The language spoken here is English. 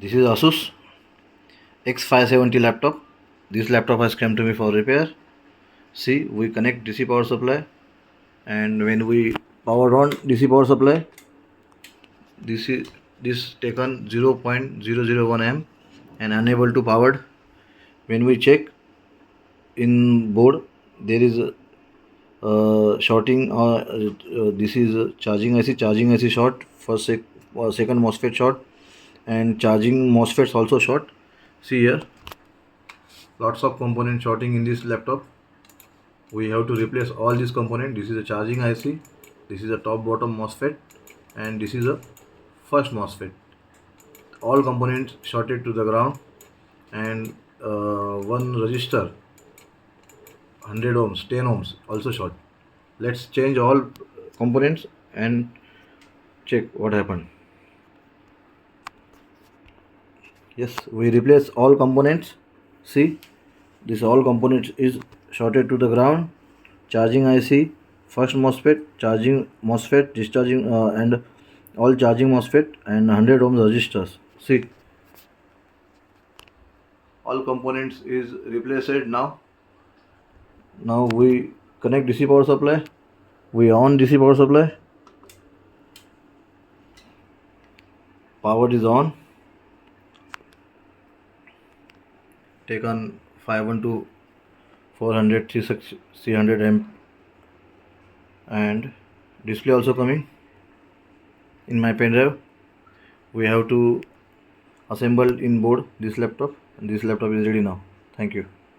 This is Asus X570 laptop. This laptop has come to me for repair. See, we connect DC power supply, and when we power on DC power supply, this taken 0.001 amp and unable to powered. When we check in board, there is shorting. This is charging IC short. Second MOSFET short, and charging MOSFETs also short. See here, lots of component shorting in this laptop. We have to replace all these components. This is a charging IC, this is a top bottom MOSFET, and this is a first MOSFET. All components shorted to the ground, and one resistor 100 ohms 10 ohms also short. Let's change all components and check what happened. Yes, we replace all components. See, this all components is shorted to the ground. Charging IC, first MOSFET, charging MOSFET, discharging and all charging MOSFET, and 100 ohms resistors. See, all components is replaced now. Now we connect DC power supply. We on DC power supply. Power is on. Take on 512 400 300 amp, and display also coming in my pen drive. We have to assemble in board this laptop, and this laptop is ready now. Thank you.